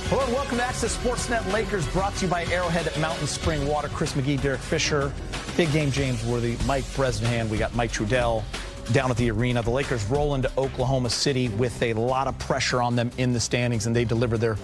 Hello and welcome to Access Sportsnet Lakers, brought to you by Arrowhead at Mountain Spring Water. Chris McGee, Derek Fisher, big game James Worthy, Mike Bresnahan. We got Mike Trudell down at the arena. The Lakers roll into Oklahoma City with a lot of pressure on them in the standings, and they deliver their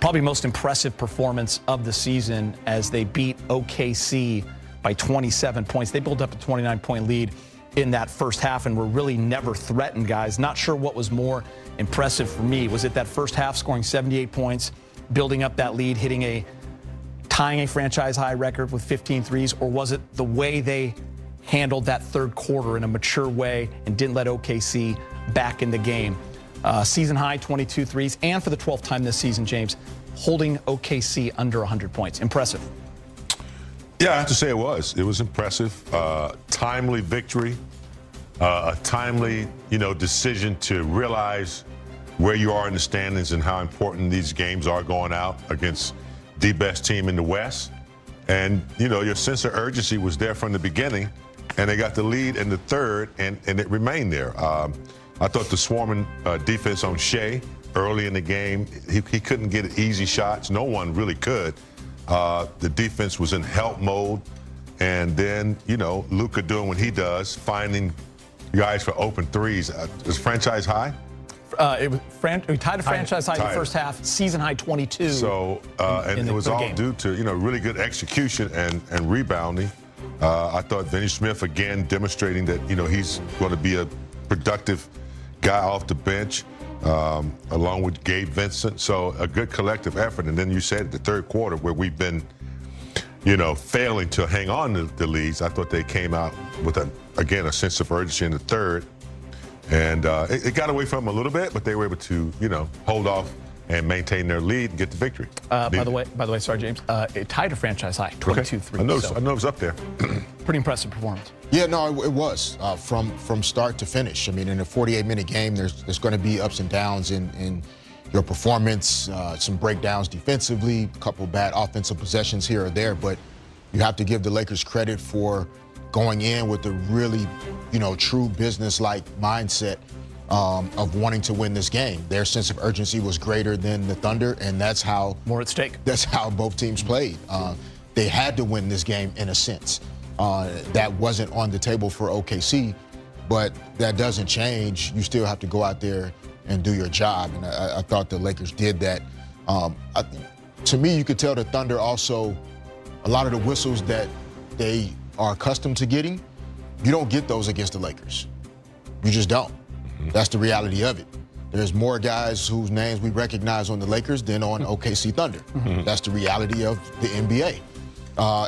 probably most impressive performance of the season as they beat OKC by 27 points. They built up a 29-point lead in that first half and were really never threatened, guys. Not sure what was more impressive for me. Was it that first half scoring 78 points, building up that lead, tying a franchise high record with 15 threes, or was it the way they handled that third quarter in a mature way and didn't let OKC back in the game? Season high 22 threes, and for the 12th time this season, James, holding OKC under 100 points. Impressive. Yeah, I have to say it was. It was impressive. Timely victory. A timely, decision to realize where you are in the standings and how important these games are going out against the best team in the West. And, your sense of urgency was there from the beginning, and they got the lead in the third, and it remained there. I thought the swarming defense on Shea early in the game, he couldn't get easy shots. No one really could. The defense was in help mode, and then, Luka doing what he does, finding guys for open threes. Is franchise high? We tied a franchise high in the first half, season high 22. So, and it was all due to, really good execution and rebounding. I thought Vinny Smith, again, demonstrating that, he's going to be a productive guy off the bench, along with Gabe Vincent. So a good collective effort. And then you said the third quarter, where we've been, failing to hang on to the leads, I thought they came out with, a sense of urgency in the third. And it got away from them a little bit, but they were able to, hold off and maintain their lead and get the victory. By the way, sorry, James, it tied a franchise high, 22 threes. I know it was up there. Pretty impressive performance. Yeah, no, it was from start to finish. I mean, in a 48-minute game, there's going to be ups and downs in your performance, some breakdowns defensively, a couple bad offensive possessions here or there, but you have to give the Lakers credit for going in with a really, true business-like mindset of wanting to win this game. Their sense of urgency was greater than the Thunder, and that's how more at stake. That's how both teams played. They had to win this game in a sense. That wasn't on the table for OKC, but that doesn't change. You still have to go out there and do your job, and I thought the Lakers did that. To me, you could tell the Thunder also, a lot of the whistles that they are accustomed to getting, you don't get those against the Lakers. You just don't. That's the reality of it. There's more guys whose names we recognize on the Lakers than on OKC Thunder. That's the reality of the NBA.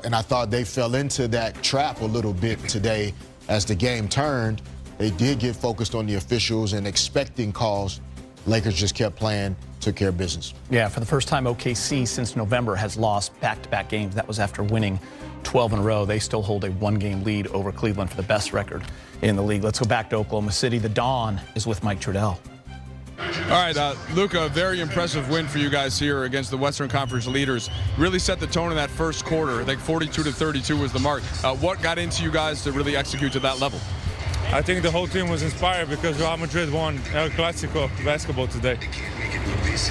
And I thought they fell into that trap a little bit today as the game turned. They did get focused on the officials and expecting calls. Lakers just kept playing, took care of business. Yeah, for the first time, OKC since November has lost back-to-back games. That was after winning 12 in a row. They still hold a one-game lead over Cleveland for the best record in the league. Let's go back to Oklahoma City. The Dawn is with Mike Trudell. All right, Luka, a very impressive win for you guys here against the Western Conference leaders. Really set the tone in that first quarter. I think 42-32 was the mark. What got into you guys to really execute to that level? I think the whole team was inspired because Real Madrid won El Clasico basketball today.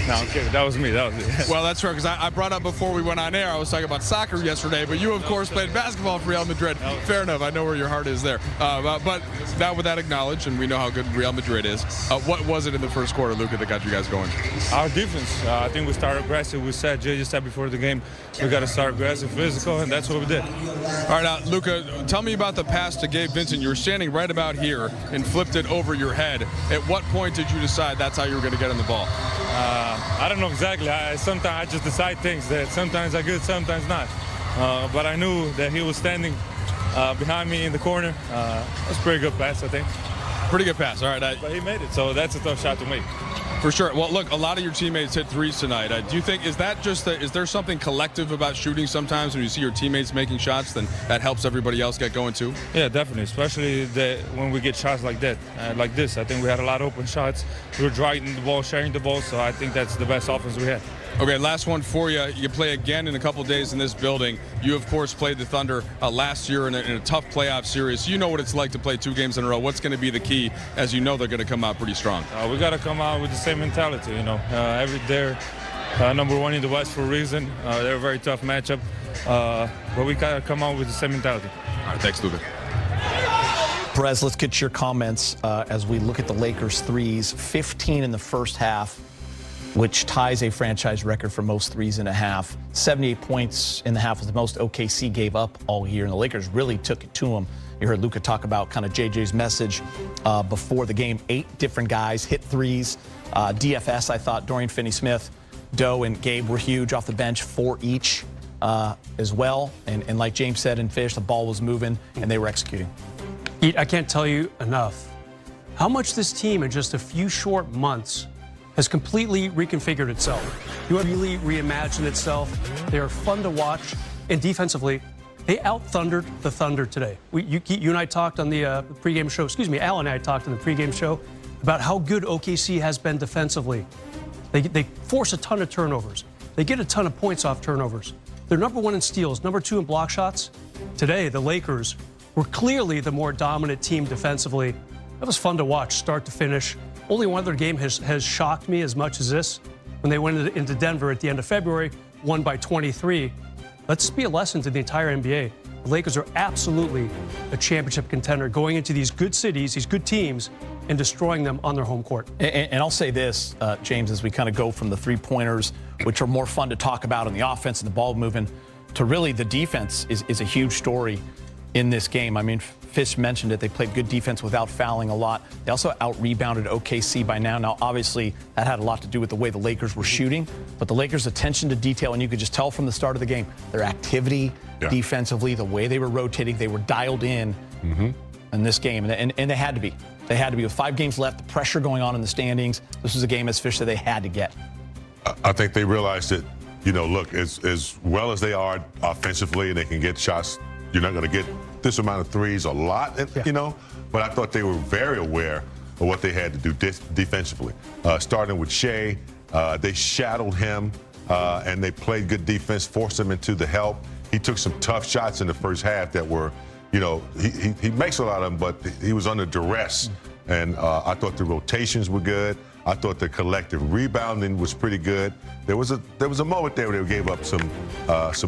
No, I'm kidding. That was me. Well, that's right, because I brought up before we went on air, I was talking about soccer yesterday, but you, of course, played basketball for Real Madrid. Fair enough. I know where your heart is there. But now with that acknowledged, and we know how good Real Madrid is, what was it in the first quarter, Luka, that got you guys going? Our defense. I think we started aggressive. Jay just said before the game, we got to start aggressive, physical, and that's what we did. All right, Luka, tell me about the pass to Gabe Vincent. You were standing right about here and flipped it over your head. At what point did you decide that's how you were going to get on the ball? I don't know exactly. Sometimes I just decide things that sometimes are good, sometimes not. But I knew that he was standing behind me in the corner. It was a pretty good pass, I think. Pretty good pass, all right. But he made it, so that's a tough shot to make. For sure. Well, look, a lot of your teammates hit threes tonight. Do you think, is there something collective about shooting sometimes when you see your teammates making shots, then that helps everybody else get going too? Yeah, definitely, especially when we get shots like that, like this. I think we had a lot of open shots. We were driving the ball, sharing the ball, so I think that's the best offense we had. Okay, last one for you. You play again in a couple days in this building. You, of course, played the Thunder last year in a tough playoff series. You know what it's like to play 2 games in a row. What's going to be the key, as you know they're going to come out pretty strong? We got to come out with the same mentality, number one in the West for a reason. They're a very tough matchup, but we gotta come out with the same mentality. All right, thanks, Luka. Perez, let's get your comments as we look at the Lakers threes. 15 in the first half, which ties a franchise record for most threes in a half. 78 points in the half was the most OKC gave up all year, and the Lakers really took it to them. You heard Luka talk about kind of JJ's message before the game. 8 different guys hit threes. DFS, I thought Dorian Finney-Smith, Doe, and Gabe were huge off the bench, 4 each as well. And like James said in Fish, the ball was moving, and they were executing. I can't tell you enough how much this team in just a few short months has completely reconfigured itself. You have really reimagined itself. They are fun to watch, and defensively, they out-thundered the Thunder today. You and I talked on the pregame show, Al and I talked on the pregame show about how good OKC has been defensively. They force a ton of turnovers. They get a ton of points off turnovers. They're number 1 in steals, number 2 in block shots. Today, the Lakers were clearly the more dominant team defensively. That was fun to watch, start to finish. Only one other game has shocked me as much as this. When they went into Denver at the end of February, won by 23. Let's be a lesson to the entire NBA. The Lakers are absolutely a championship contender going into these good cities, these good teams, and destroying them on their home court. And I'll say this, James, as we kind of go from the three-pointers, which are more fun to talk about on the offense and the ball moving, to really the defense is a huge story in this game. I mean, Fish mentioned it. They played good defense without fouling a lot. They also out-rebounded OKC by now. Now, obviously, that had a lot to do with the way the Lakers were shooting, but the Lakers' attention to detail, and you could just tell from the start of the game, their activity defensively, the way they were rotating, they were dialed in this game, and they had to be. They had to be. With 5 games left, the pressure going on in the standings, this was a game, as Fish said, they had to get. I think they realized that, you know, look, as well as they are offensively and they can get shots, you're not going to get this amount of threes a lot, you know, but I thought they were very aware of what they had to do defensively. Starting with Shea, they shadowed him and they played good defense, forced him into the help. He took some tough shots in the first half that were, you know, he makes a lot of them, but he was under duress. And I thought the rotations were good. I thought the collective rebounding was pretty good. There was a moment there where they gave up some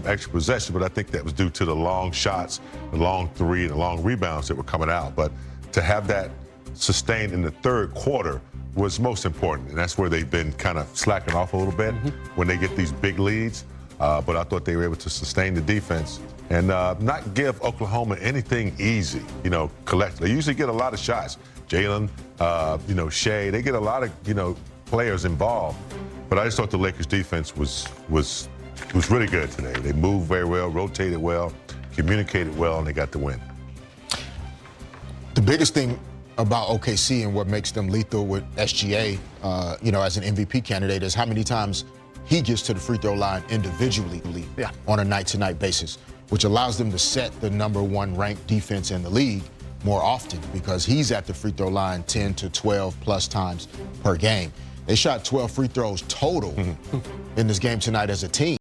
extra possession, but I think that was due to the long shots, the long three, and the long rebounds that were coming out. But to have that sustained in the third quarter was most important, and that's where they've been kind of slacking off a little bit when they get these big leads. But I thought they were able to sustain the defense and not give Oklahoma anything easy, you know, collectively. They usually get a lot of shots. Jalen, you know, Shea, they get a lot of, you know, players involved. But I just thought the Lakers defense was really good today. They moved very well, rotated well, communicated well, and they got the win. The biggest thing about OKC and what makes them lethal with SGA, you know, as an MVP candidate is how many times he gets to the free throw line individually on a night-to-night basis, which allows them to set the #1 ranked defense in the league more often because he's at the free throw line 10 to 12 plus times per game. They shot 12 free throws total in this game tonight as a team.